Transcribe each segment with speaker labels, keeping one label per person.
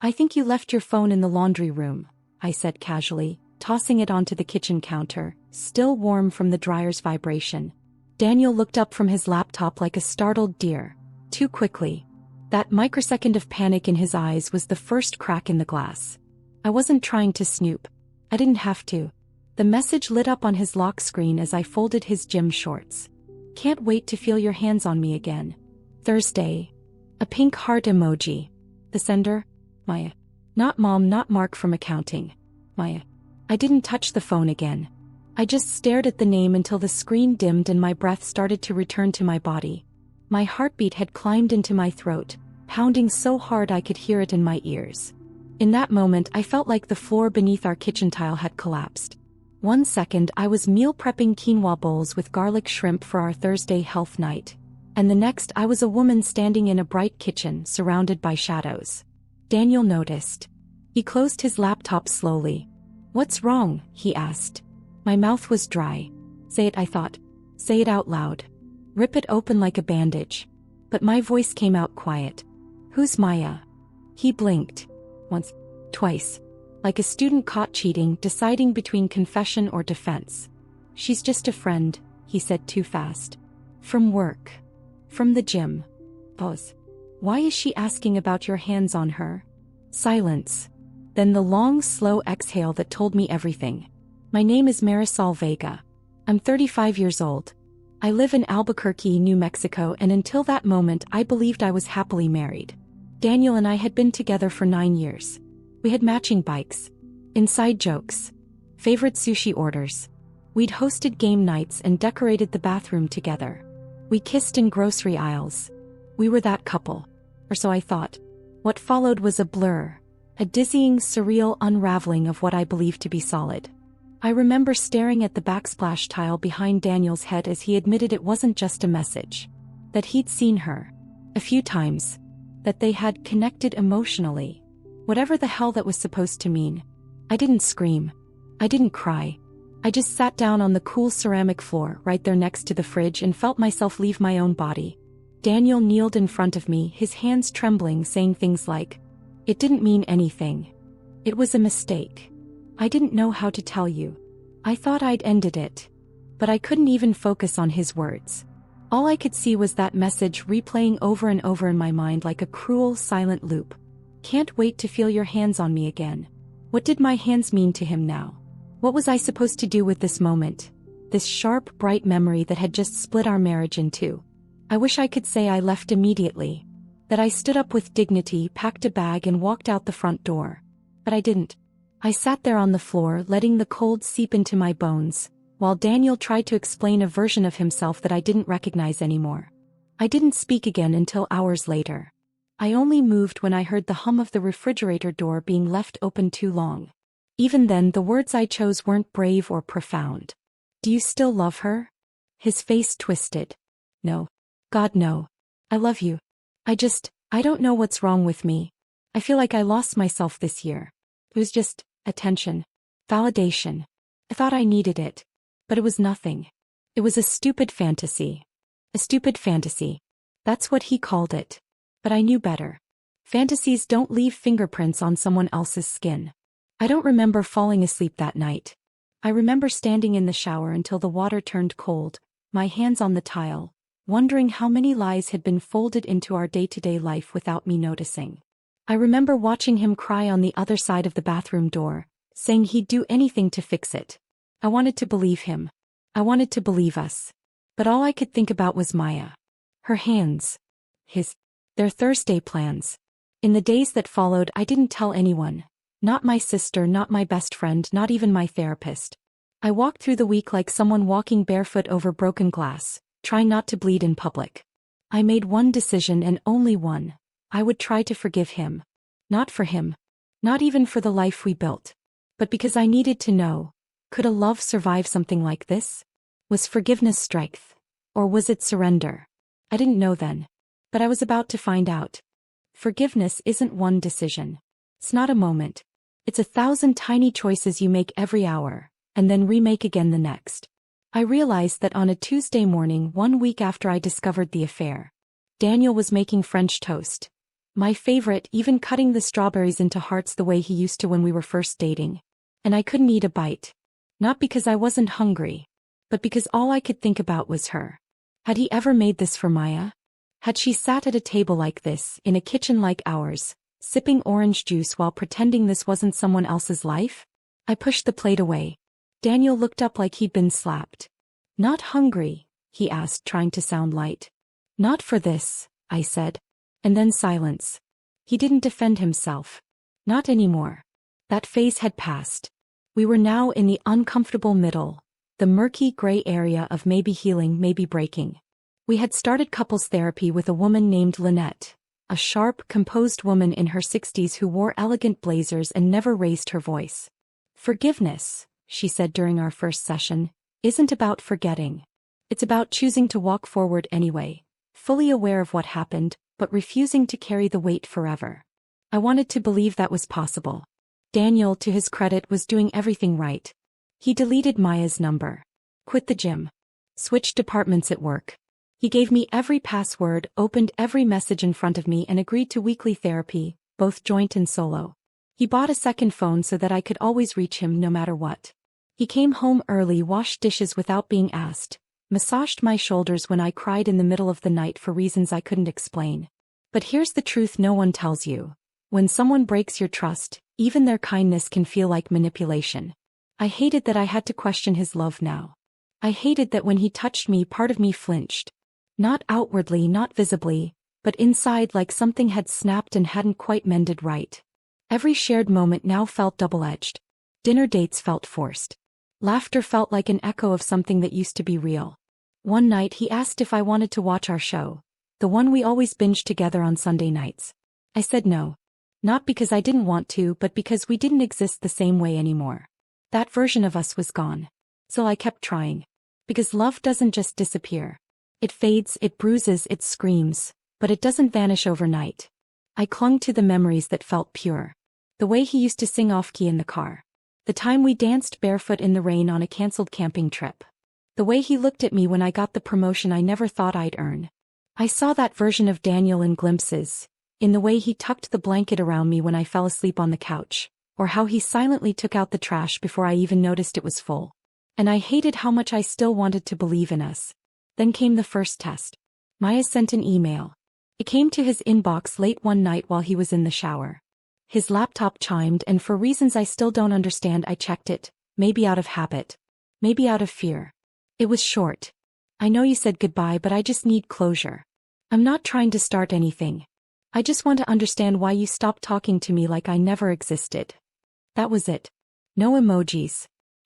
Speaker 1: "I think you left your phone in the laundry room," I said casually, tossing it onto the kitchen counter, still warm from the dryer's vibration. Daniel looked up from his laptop like a startled deer. Too quickly. That microsecond of panic in his eyes was the first crack in the glass. I wasn't trying to snoop. I didn't have to. The message lit up on his lock screen as I folded his gym shorts. "Can't wait to feel your hands on me again. Thursday." A pink heart emoji. The sender? Maya. Not Mom, not Mark from accounting. Maya. I didn't touch the phone again. I just stared at the name until the screen dimmed and my breath started to return to my body. My heartbeat had climbed into my throat, pounding so hard I could hear it in my ears. In that moment, I felt like the floor beneath our kitchen tile had collapsed. 1 second, I was meal prepping quinoa bowls with garlic shrimp for our Thursday health night. And the next, I was a woman standing in a bright kitchen, surrounded by shadows. Daniel noticed. He closed his laptop slowly. "What's wrong?" he asked. My mouth was dry. "Say it," I thought. "Say it out loud. Rip it open like a bandage." But my voice came out quiet. "Who's Maya?" He blinked. Once. Twice. Like a student caught cheating, deciding between confession or defense. "She's just a friend," he said too fast. "From work. From the gym." Pause. "Why is she asking about your hands on her?" Silence. Then the long, slow exhale that told me everything. "My name is Marisol Vega. I'm 35 years old. I live in Albuquerque, New Mexico, and until that moment I believed I was happily married. Daniel and I had been together for 9 years. We had matching bikes. Inside jokes. Favorite sushi orders. We'd hosted game nights and decorated the bathroom together. We kissed in grocery aisles. We were that couple. Or so I thought. What followed was a blur. A dizzying, surreal unraveling of what I believed to be solid. I remember staring at the backsplash tile behind Daniel's head as he admitted it wasn't just a message. That he'd seen her. A few times. That they had connected emotionally. Whatever the hell that was supposed to mean. I didn't scream. I didn't cry. I just sat down on the cool ceramic floor right there next to the fridge and felt myself leave my own body. Daniel kneeled in front of me, his hands trembling, saying things like, "It didn't mean anything. It was a mistake. I didn't know how to tell you. I thought I'd ended it." But I couldn't even focus on his words. All I could see was that message replaying over and over in my mind like a cruel, silent loop. "Can't wait to feel your hands on me again." What did my hands mean to him now? What was I supposed to do with this moment? This sharp, bright memory that had just split our marriage in two. I wish I could say I left immediately. That I stood up with dignity, packed a bag and walked out the front door. But I didn't. I sat there on the floor, letting the cold seep into my bones, while Daniel tried to explain a version of himself that I didn't recognize anymore. I didn't speak again until hours later. I only moved when I heard the hum of the refrigerator door being left open too long. Even then, the words I chose weren't brave or profound. "Do you still love her?" His face twisted. "No. God, no. I love you. I don't know what's wrong with me. I feel like I lost myself this year. It was just attention. Validation. I thought I needed it. But it was nothing. It was a stupid fantasy. A stupid fantasy. That's what he called it. But I knew better. Fantasies don't leave fingerprints on someone else's skin. I don't remember falling asleep that night. I remember standing in the shower until the water turned cold, my hands on the tile, wondering how many lies had been folded into our day-to-day life without me noticing. I remember watching him cry on the other side of the bathroom door, saying he'd do anything to fix it. I wanted to believe him. I wanted to believe us. But all I could think about was Maya. Her hands. Their Thursday plans. In the days that followed, I didn't tell anyone. Not my sister, not my best friend, not even my therapist. I walked through the week like someone walking barefoot over broken glass, trying not to bleed in public. I made one decision and only one. I would try to forgive him. Not for him. Not even for the life we built. But because I needed to know, could a love survive something like this? Was forgiveness strength? Or was it surrender? I didn't know then. But I was about to find out. Forgiveness isn't one decision. It's not a moment. It's 1,000 tiny choices you make every hour, and then remake again the next. I realized that on a Tuesday morning 1 week after I discovered the affair, Daniel was making French toast. My favorite, even cutting the strawberries into hearts the way he used to when we were first dating. And I couldn't eat a bite. Not because I wasn't hungry, but because all I could think about was her. Had he ever made this for Maya? Had she sat at a table like this, in a kitchen like ours, sipping orange juice while pretending this wasn't someone else's life? I pushed the plate away. Daniel looked up like he'd been slapped. Not hungry? He asked, trying to sound light. Not for this, I said. And then silence. He didn't defend himself. Not anymore. That phase had passed. We were now in the uncomfortable middle, the murky gray area of maybe healing, maybe breaking. We had started couples therapy with a woman named Lynette, a sharp, composed woman in her 60s who wore elegant blazers and never raised her voice. Forgiveness, she said during our first session, isn't about forgetting. It's about choosing to walk forward anyway, fully aware of what happened, but refusing to carry the weight forever. I wanted to believe that was possible. Daniel, to his credit, was doing everything right. He deleted Maya's number, quit the gym, switched departments at work. He gave me every password, opened every message in front of me, and agreed to weekly therapy, both joint and solo. He bought a second phone so that I could always reach him no matter what. He came home early, washed dishes without being asked, massaged my shoulders when I cried in the middle of the night for reasons I couldn't explain. But here's the truth no one tells you. When someone breaks your trust, even their kindness can feel like manipulation. I hated that I had to question his love now. I hated that when he touched me, part of me flinched. Not outwardly, not visibly, but inside, like something had snapped and hadn't quite mended right. Every shared moment now felt double-edged. Dinner dates felt forced. Laughter felt like an echo of something that used to be real. One night he asked if I wanted to watch our show, the one we always binged together on Sunday nights. I said no. Not because I didn't want to, but because we didn't exist the same way anymore. That version of us was gone. So I kept trying. Because love doesn't just disappear. It fades, it bruises, it screams, but it doesn't vanish overnight. I clung to the memories that felt pure. The way he used to sing off-key in the car. The time we danced barefoot in the rain on a cancelled camping trip. The way he looked at me when I got the promotion I never thought I'd earn. I saw that version of Daniel in glimpses, in the way he tucked the blanket around me when I fell asleep on the couch, or how he silently took out the trash before I even noticed it was full. And I hated how much I still wanted to believe in us. Then came the first test. Maya sent an email. It came to his inbox late one night while he was in the shower. His laptop chimed, and for reasons I still don't understand I checked it, maybe out of habit. Maybe out of fear. It was short. I know you said goodbye, but I just need closure. I'm not trying to start anything. I just want to understand why you stopped talking to me like I never existed. That was it. No emojis.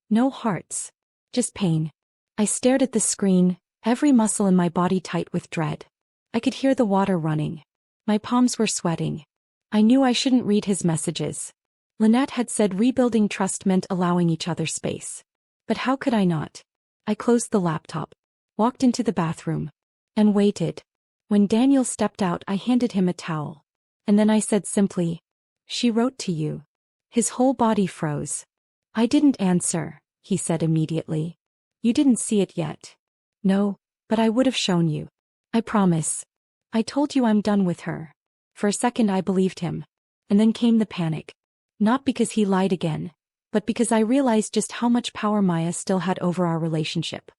Speaker 1: No hearts. Just pain. I stared at the screen, every muscle in my body tight with dread. I could hear the water running. My palms were sweating. I knew I shouldn't read his messages. Lynette had said rebuilding trust meant allowing each other space. But how could I not? I closed the laptop, walked into the bathroom, and waited. When Daniel stepped out, I handed him a towel. And then I said simply, "She wrote to you." His whole body froze. "I didn't answer," he said immediately. "You didn't see it yet." "No, but I would have shown you. I promise. I told you I'm done with her." For a second I believed him. And then came the panic. Not because he lied again, but because I realized just how much power Maya still had over our relationship.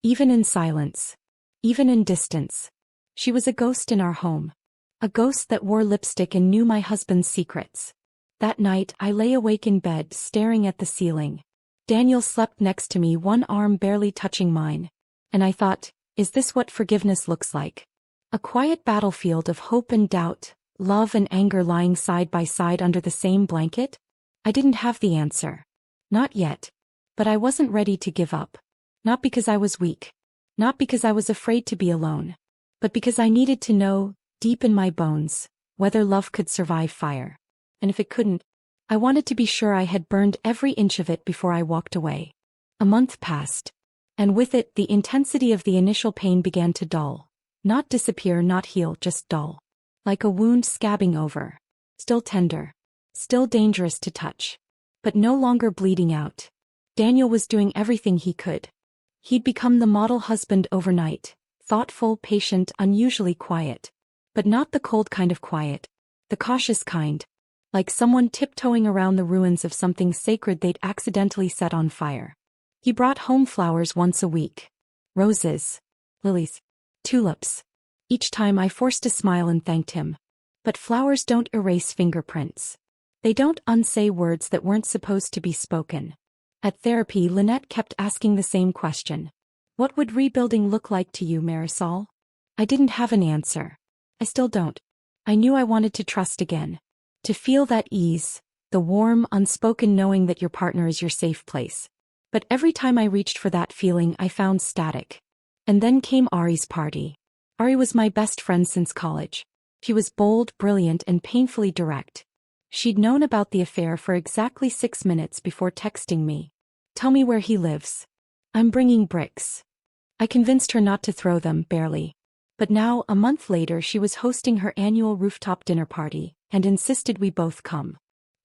Speaker 1: Even in silence. Even in distance. She was a ghost in our home. A ghost that wore lipstick and knew my husband's secrets. That night I lay awake in bed staring at the ceiling. Daniel slept next to me, one arm barely touching mine. And I thought, is this what forgiveness looks like? A quiet battlefield of hope and doubt, love and anger lying side by side under the same blanket? I didn't have the answer. Not yet. But I wasn't ready to give up. Not because I was weak. Not because I was afraid to be alone. But because I needed to know, deep in my bones, whether love could survive fire. And if it couldn't, I wanted to be sure I had burned every inch of it before I walked away. A month passed. And with it, the intensity of the initial pain began to dull. Not disappear, not heal, just dull. Like a wound scabbing over. Still tender. Still dangerous to touch. But no longer bleeding out. Daniel was doing everything he could. He'd become the model husband overnight. Thoughtful, patient, unusually quiet. But not the cold kind of quiet. The cautious kind. Like someone tiptoeing around the ruins of something sacred they'd accidentally set on fire. He brought home flowers once a week. Roses. Lilies. Tulips. Each time I forced a smile and thanked him. But flowers don't erase fingerprints. They don't unsay words that weren't supposed to be spoken. At therapy, Lynette kept asking the same question. What would rebuilding look like to you, Marisol? I didn't have an answer. I still don't. I knew I wanted to trust again. To feel that ease, the warm, unspoken knowing that your partner is your safe place. But every time I reached for that feeling, I found static. And then came Ari's party. Ari was my best friend since college. She was bold, brilliant, and painfully direct. She'd known about the affair for exactly 6 minutes before texting me. Tell me where he lives. I'm bringing bricks. I convinced her not to throw them, barely. But now, a month later, she was hosting her annual rooftop dinner party, and insisted we both come.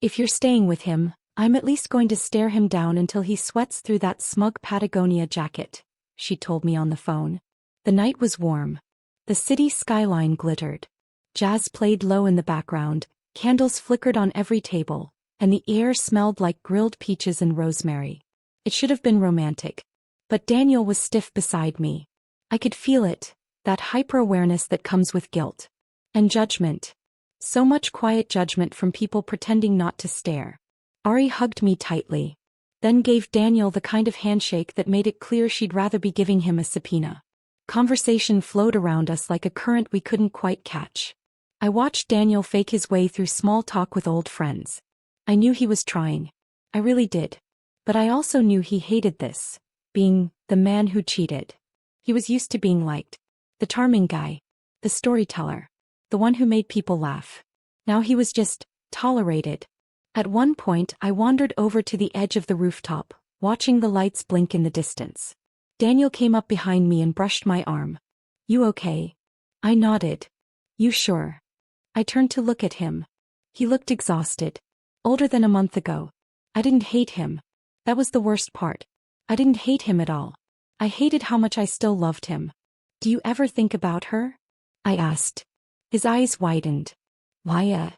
Speaker 1: If you're staying with him, I'm at least going to stare him down until he sweats through that smug Patagonia jacket, she told me on the phone. The night was warm. The city skyline glittered. Jazz played low in the background, candles flickered on every table, and the air smelled like grilled peaches and rosemary. It should have been romantic. But Daniel was stiff beside me. I could feel it, that hyper-awareness that comes with guilt. And judgment. So much quiet judgment from people pretending not to stare. Ari hugged me tightly. Then gave Daniel the kind of handshake that made it clear she'd rather be giving him a subpoena. Conversation flowed around us like a current we couldn't quite catch. I watched Daniel fake his way through small talk with old friends. I knew he was trying. I really did. But I also knew he hated this. Being the man who cheated. He was used to being liked. The charming guy. The storyteller. The one who made people laugh. Now he was just tolerated. At one point, I wandered over to the edge of the rooftop, watching the lights blink in the distance. Daniel came up behind me and brushed my arm. You okay? I nodded. You sure? I turned to look at him. He looked exhausted. Older than a month ago. I didn't hate him. That was the worst part. I didn't hate him at all. I hated how much I still loved him. Do you ever think about her? I asked. His eyes widened. Why,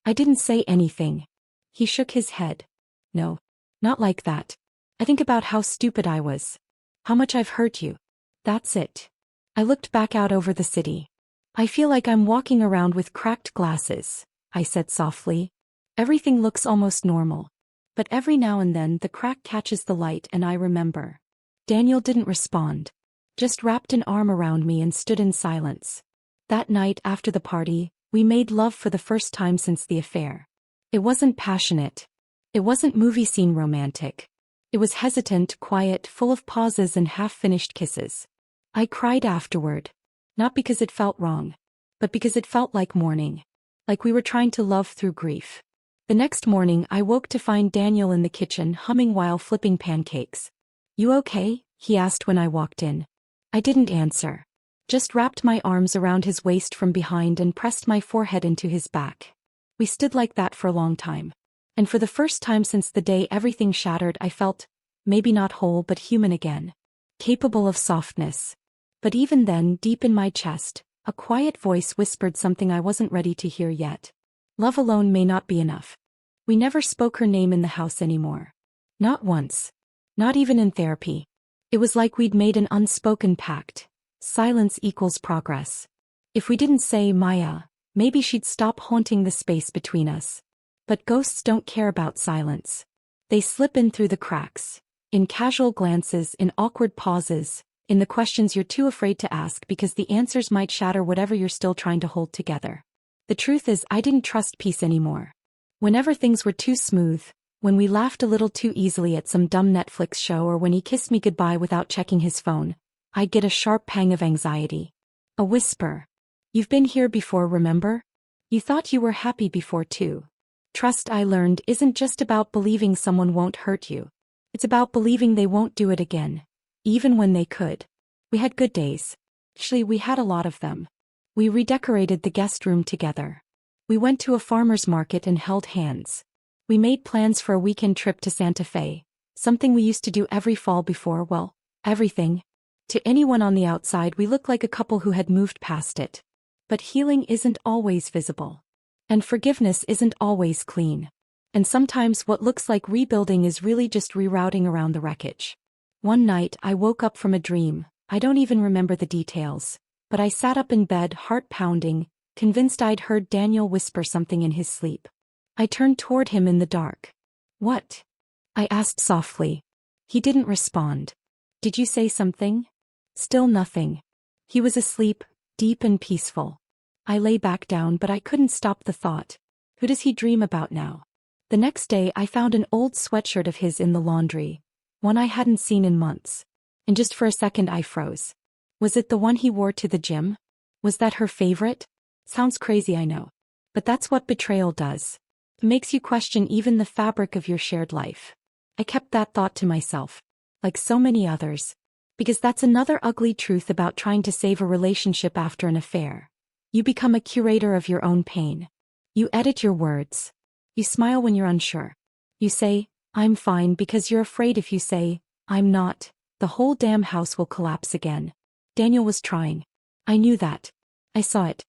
Speaker 1: I didn't say anything. He shook his head. No, not like that. I think about how stupid I was. How much I've hurt you. That's it. I looked back out over the city. I feel like I'm walking around with cracked glasses, I said softly. Everything looks almost normal. But every now and then the crack catches the light and I remember. Daniel didn't respond. Just wrapped an arm around me and stood in silence. That night after the party, we made love for the first time since the affair. It wasn't passionate. It wasn't movie scene romantic. It was hesitant, quiet, full of pauses and half-finished kisses. I cried afterward. Not because it felt wrong, but because it felt like mourning. Like we were trying to love through grief. The next morning I woke to find Daniel in the kitchen humming while flipping pancakes. You okay? He asked when I walked in. I didn't answer. Just wrapped my arms around his waist from behind and pressed my forehead into his back. We stood like that for a long time. And for the first time since the day everything shattered, I felt, maybe not whole but human again. Capable of softness. But even then, deep in my chest, a quiet voice whispered something I wasn't ready to hear yet. Love alone may not be enough. We never spoke her name in the house anymore. Not once. Not even in therapy. It was like we'd made an unspoken pact. Silence equals progress. If we didn't say Maya, maybe she'd stop haunting the space between us. But ghosts don't care about silence. They slip in through the cracks. In casual glances, in awkward pauses, in the questions you're too afraid to ask because the answers might shatter whatever you're still trying to hold together. The truth is, I didn't trust peace anymore. Whenever things were too smooth, when we laughed a little too easily at some dumb Netflix show or when he kissed me goodbye without checking his phone, I'd get a sharp pang of anxiety. A whisper. You've been here before, remember? You thought you were happy before too. Trust, I learned, isn't just about believing someone won't hurt you. It's about believing they won't do it again. Even when they could. We had good days. Actually, we had a lot of them. We redecorated the guest room together. We went to a farmer's market and held hands. We made plans for a weekend trip to Santa Fe, something we used to do every fall before, well, everything. To anyone on the outside, we looked like a couple who had moved past it. But healing isn't always visible. And forgiveness isn't always clean. And sometimes what looks like rebuilding is really just rerouting around the wreckage. One night I woke up from a dream. I don't even remember the details. But I sat up in bed, heart pounding, convinced I'd heard Daniel whisper something in his sleep. I turned toward him in the dark. "What?" I asked softly. He didn't respond. "Did you say something?" Still nothing. He was asleep, deep and peaceful. I lay back down, but I couldn't stop the thought. Who does he dream about now? The next day I found an old sweatshirt of his in the laundry, one I hadn't seen in months. And just for a second I froze. Was it the one he wore to the gym? Was that her favorite? Sounds crazy, I know. But that's what betrayal does. It makes you question even the fabric of your shared life. I kept that thought to myself, like so many others. Because that's another ugly truth about trying to save a relationship after an affair. You become a curator of your own pain. You edit your words. You smile when you're unsure. You say, "I'm fine," because you're afraid if you say, "I'm not," the whole damn house will collapse again. Daniel was trying. I knew that. I saw it.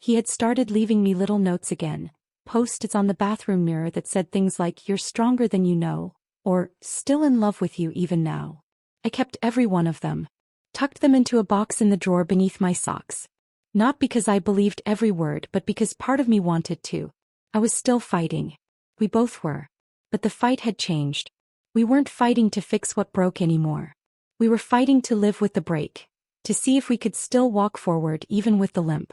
Speaker 1: He had started leaving me little notes again. Post-its on the bathroom mirror that said things like, "You're stronger than you know," or "Still in love with you even now." I kept every one of them. Tucked them into a box in the drawer beneath my socks. Not because I believed every word, but because part of me wanted to. I was still fighting. We both were. But the fight had changed. We weren't fighting to fix what broke anymore. We were fighting to live with the break. To see if we could still walk forward even with the limp.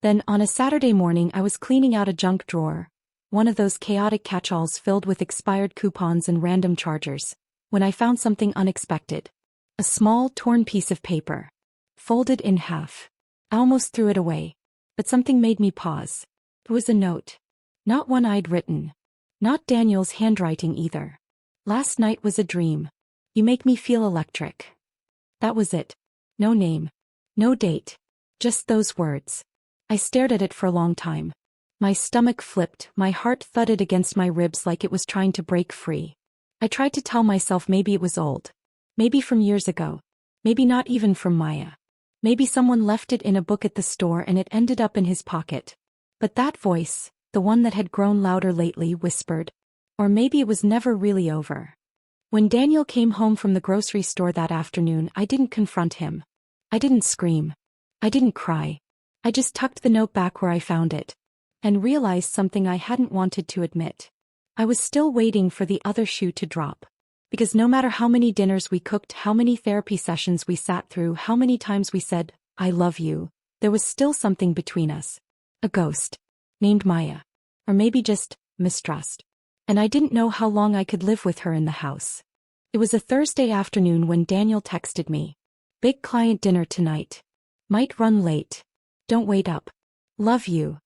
Speaker 1: Then, on a Saturday morning, I was cleaning out a junk drawer. One of those chaotic catch-alls filled with expired coupons and random chargers. When I found something unexpected. A small, torn piece of paper. Folded in half. I almost threw it away. But something made me pause. It was a note. Not one I'd written. Not Daniel's handwriting either. "Last night was a dream. You make me feel electric." That was it. No name. No date. Just those words. I stared at it for a long time. My stomach flipped, my heart thudded against my ribs like it was trying to break free. I tried to tell myself maybe it was old. Maybe from years ago. Maybe not even from Maya. Maybe someone left it in a book at the store and it ended up in his pocket. But that voice, the one that had grown louder lately, whispered. Or maybe it was never really over. When Daniel came home from the grocery store that afternoon, I didn't confront him. I didn't scream. I didn't cry. I just tucked the note back where I found it. And realized something I hadn't wanted to admit. I was still waiting for the other shoe to drop. Because no matter how many dinners we cooked, how many therapy sessions we sat through, how many times we said, "I love you," there was still something between us. A ghost. Named Maya. Or maybe just mistrust. And I didn't know how long I could live with her in the house. It was a Thursday afternoon when Daniel texted me. "Big client dinner tonight. Might run late. Don't wait up. Love you."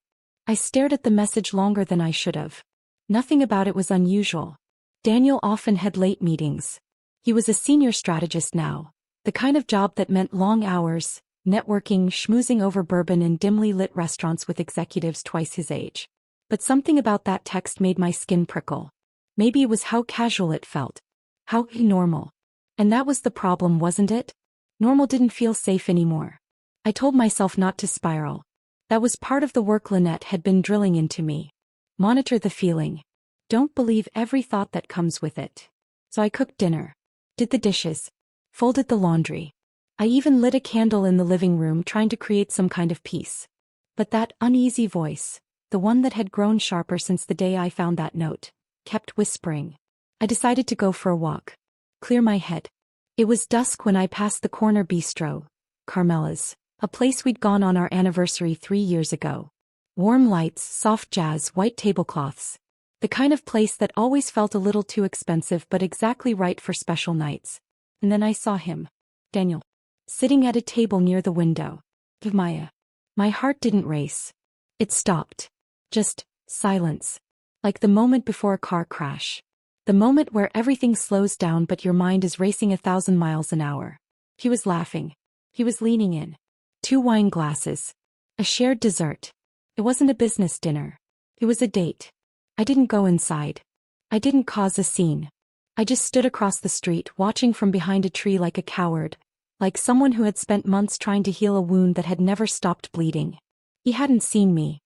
Speaker 1: I stared at the message longer than I should have. Nothing about it was unusual. Daniel often had late meetings. He was a senior strategist now. The kind of job that meant long hours, networking, schmoozing over bourbon in dimly lit restaurants with executives twice his age. But something about that text made my skin prickle. Maybe it was how casual it felt. How normal. And that was the problem, wasn't it? Normal didn't feel safe anymore. I told myself not to spiral. That was part of the work Lynette had been drilling into me. Monitor the feeling. Don't believe every thought that comes with it. So I cooked dinner. Did the dishes. Folded the laundry. I even lit a candle in the living room, trying to create some kind of peace. But that uneasy voice, the one that had grown sharper since the day I found that note, kept whispering. I decided to go for a walk. Clear my head. It was dusk when I passed the corner bistro, Carmela's, a place we'd gone on our anniversary 3 years ago. Warm lights, soft jazz, white tablecloths. The kind of place that always felt a little too expensive but exactly right for special nights. And then I saw him. Daniel. Sitting at a table near the window. Maya. My heart didn't race. It stopped. Just silence. Like the moment before a car crash. The moment where everything slows down but your mind is racing 1,000 miles an hour. He was laughing. He was leaning in. 2 wine glasses. A shared dessert. It wasn't a business dinner. It was a date. I didn't go inside. I didn't cause a scene. I just stood across the street, watching from behind a tree like a coward, like someone who had spent months trying to heal a wound that had never stopped bleeding. He hadn't seen me.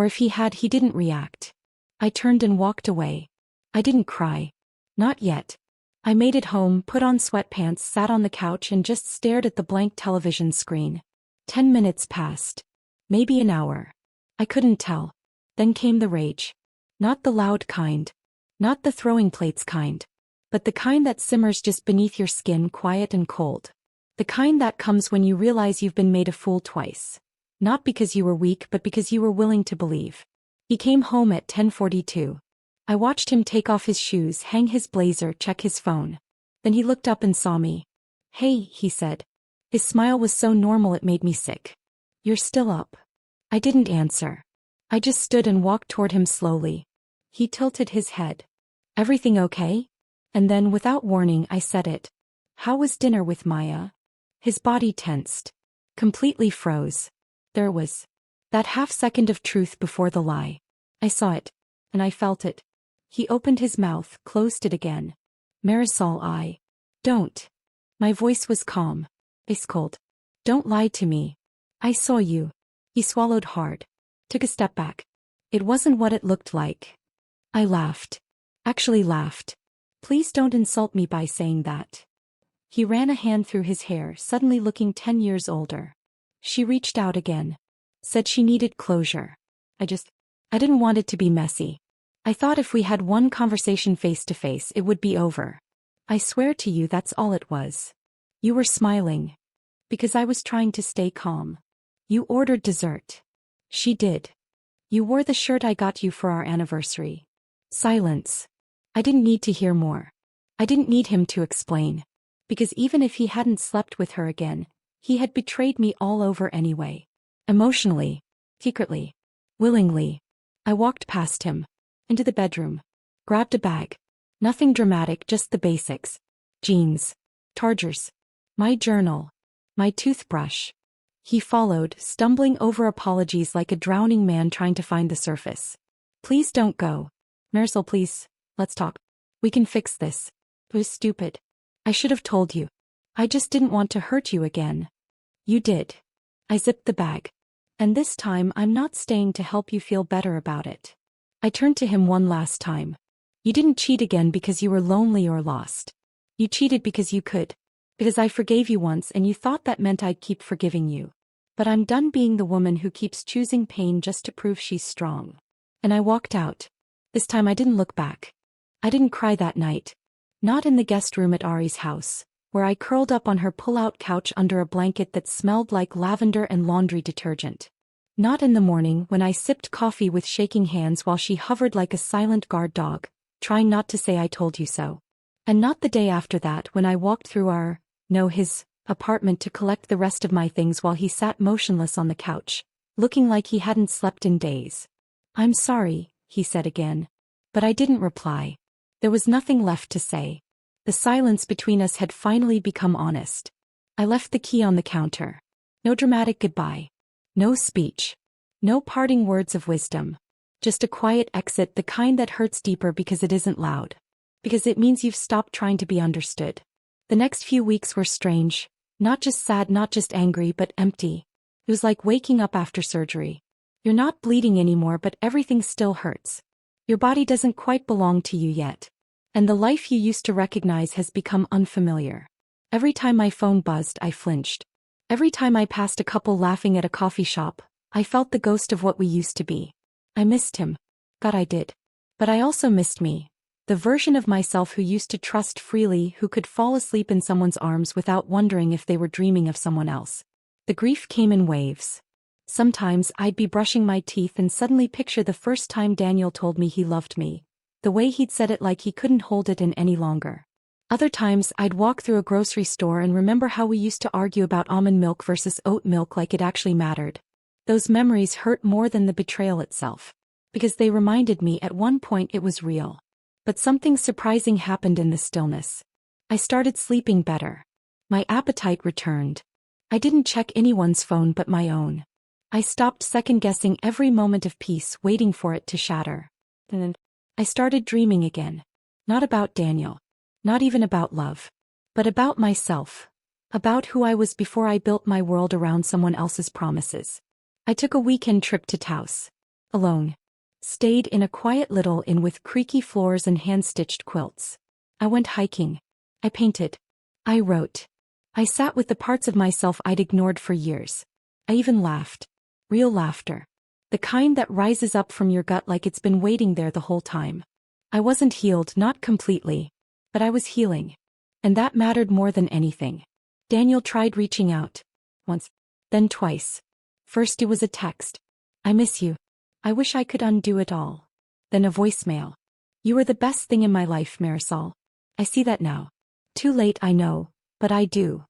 Speaker 1: Or if he had, he didn't react. I turned and walked away. I didn't cry. Not yet. I made it home, put on sweatpants, sat on the couch and just stared at the blank television screen. 10 minutes passed. Maybe an hour. I couldn't tell. Then came the rage. Not the loud kind. Not the throwing plates kind. But the kind that simmers just beneath your skin, quiet and cold. The kind that comes when you realize you've been made a fool twice. Not because you were weak, but because you were willing to believe. He came home at 10:42. I watched him take off his shoes, hang his blazer, check his phone. Then he looked up and saw me. "Hey," he said. His smile was so normal it made me sick. "You're still up?" I didn't answer. I just stood and walked toward him slowly. He tilted his head. "Everything okay?" And then, without warning, I said it. "How was dinner with Maya?" His body tensed. Completely froze. There was that half second of truth before the lie. I saw it. And I felt it. He opened his mouth, closed it again. "Marisol, don't." My voice was calm. Ice cold. "Don't lie to me. I saw you." He swallowed hard. Took a step back. "It wasn't what it looked like." I laughed. Actually laughed. "Please don't insult me by saying that." He ran a hand through his hair, suddenly looking 10 years older. She reached out again. Said she needed closure. I didn't want it to be messy. I thought if we had one conversation face to face, it would be over. "I swear to you that's all it was." "You were smiling." "Because I was trying to stay calm." "You ordered dessert." "She did." "You wore the shirt I got you for our anniversary." Silence. I didn't need to hear more. I didn't need him to explain. Because even if he hadn't slept with her again, he had betrayed me all over anyway. Emotionally. Secretly. Willingly. I walked past him. Into the bedroom. Grabbed a bag. Nothing dramatic, just the basics. Jeans. Chargers. My journal. My toothbrush. He followed, stumbling over apologies like a drowning man trying to find the surface. "Please don't go. Marisol, please, let's talk. We can fix this." It was stupid. I should have told you. I just didn't want to hurt you again. You did. I zipped the bag. And this time I'm not staying to help you feel better about it. I turned to him one last time. You didn't cheat again because you were lonely or lost. You cheated because you could. Because I forgave you once and you thought that meant I'd keep forgiving you. But I'm done being the woman who keeps choosing pain just to prove she's strong. And I walked out. This time I didn't look back. I didn't cry that night. Not in the guest room at Ari's house, where I curled up on her pull-out couch under a blanket that smelled like lavender and laundry detergent. Not in the morning when I sipped coffee with shaking hands while she hovered like a silent guard dog, trying not to say I told you so. And not the day after that when I walked through his apartment to collect the rest of my things while he sat motionless on the couch, looking like he hadn't slept in days. "I'm sorry," he said again. But I didn't reply. There was nothing left to say. The silence between us had finally become honest. I left the key on the counter. No dramatic goodbye. No speech. No parting words of wisdom. Just a quiet exit, the kind that hurts deeper because it isn't loud. Because it means you've stopped trying to be understood. The next few weeks were strange. Not just sad, not just angry, but empty. It was like waking up after surgery. You're not bleeding anymore, but everything still hurts. Your body doesn't quite belong to you yet. And the life you used to recognize has become unfamiliar. Every time my phone buzzed, I flinched. Every time I passed a couple laughing at a coffee shop, I felt the ghost of what we used to be. I missed him. God, I did. But I also missed me. The version of myself who used to trust freely, who could fall asleep in someone's arms without wondering if they were dreaming of someone else. The grief came in waves. Sometimes I'd be brushing my teeth and suddenly picture the first time Daniel told me he loved me. The way he'd said it like he couldn't hold it in any longer. Other times I'd walk through a grocery store and remember how we used to argue about almond milk versus oat milk like it actually mattered. Those memories hurt more than the betrayal itself. Because they reminded me at one point it was real. But something surprising happened in the stillness. I started sleeping better. My appetite returned. I didn't check anyone's phone but my own. I stopped second-guessing every moment of peace, waiting for it to shatter. And I started dreaming again. Not about Daniel. Not even about love. But about myself. About who I was before I built my world around someone else's promises. I took a weekend trip to Taos. Alone. Stayed in a quiet little inn with creaky floors and hand-stitched quilts. I went hiking. I painted. I wrote. I sat with the parts of myself I'd ignored for years. I even laughed. Real laughter. The kind that rises up from your gut like it's been waiting there the whole time. I wasn't healed, not completely. But I was healing. And that mattered more than anything. Daniel tried reaching out. Once. Then twice. First it was a text. I miss you. I wish I could undo it all. Then a voicemail. You were the best thing in my life, Marisol. I see that now. Too late, I know, but I do.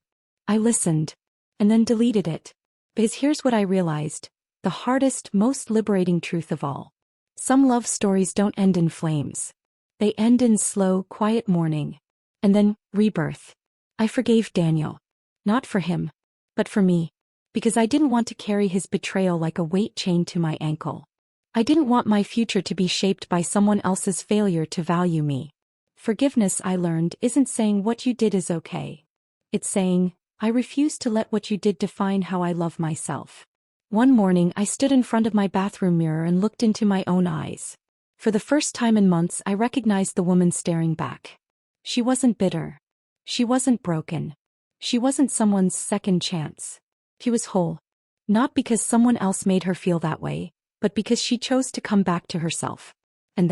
Speaker 1: I listened. And then deleted it. Because here's what I realized. The hardest, most liberating truth of all. Some love stories don't end in flames. They end in slow, quiet mourning. And then, rebirth. I forgave Daniel. Not for him. But for me. Because I didn't want to carry his betrayal like a weight chained to my ankle. I didn't want my future to be shaped by someone else's failure to value me. Forgiveness, I learned, isn't saying what you did is okay. It's saying, I refuse to let what you did define how I love myself. One morning I stood in front of my bathroom mirror and looked into my own eyes. For the first time in months I recognized the woman staring back. She wasn't bitter. She wasn't broken. She wasn't someone's second chance. She was whole. Not because someone else made her feel that way, but because she chose to come back to herself. And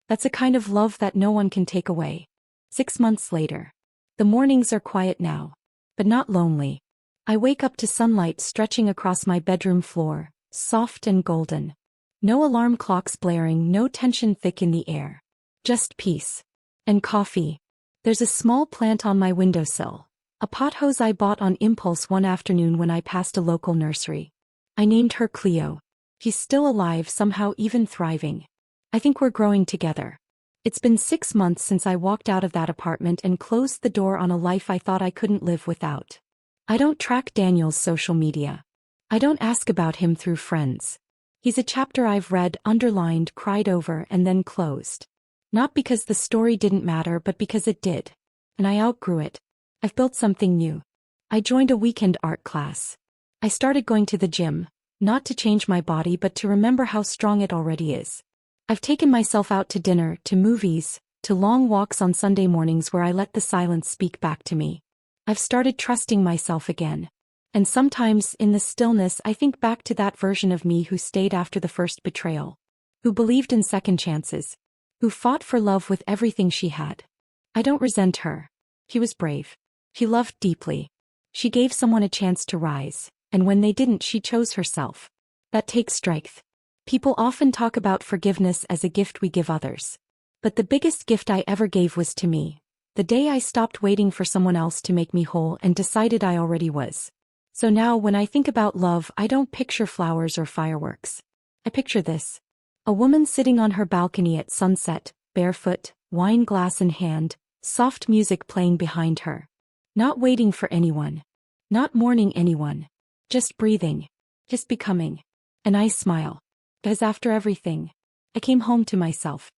Speaker 1: that's a kind of love that no one can take away. 6 months later. The mornings are quiet now. But not lonely. I wake up to sunlight stretching across my bedroom floor, soft and golden. No alarm clocks blaring, no tension thick in the air. Just peace. And coffee. There's a small plant on my windowsill. A pothose I bought on impulse one afternoon when I passed a local nursery. I named her Cleo. She's still alive, somehow even thriving. I think we're growing together. It's been 6 months since I walked out of that apartment and closed the door on a life I thought I couldn't live without. I don't track Daniel's social media. I don't ask about him through friends. He's a chapter I've read, underlined, cried over, and then closed. Not because the story didn't matter, but because it did. And I outgrew it. I've built something new. I joined a weekend art class. I started going to the gym, not to change my body but to remember how strong it already is. I've taken myself out to dinner, to movies, to long walks on Sunday mornings where I let the silence speak back to me. I've started trusting myself again. And sometimes, in the stillness, I think back to that version of me who stayed after the first betrayal. Who believed in second chances. Who fought for love with everything she had. I don't resent her. She was brave. She loved deeply. She gave someone a chance to rise, and when they didn't, she chose herself. That takes strength. People often talk about forgiveness as a gift we give others. But the biggest gift I ever gave was to me. The day I stopped waiting for someone else to make me whole and decided I already was. So now when I think about love, I don't picture flowers or fireworks. I picture this. A woman sitting on her balcony at sunset, barefoot, wine glass in hand, soft music playing behind her. Not waiting for anyone. Not mourning anyone. Just breathing. Just becoming. And I smile. Because after everything, I came home to myself.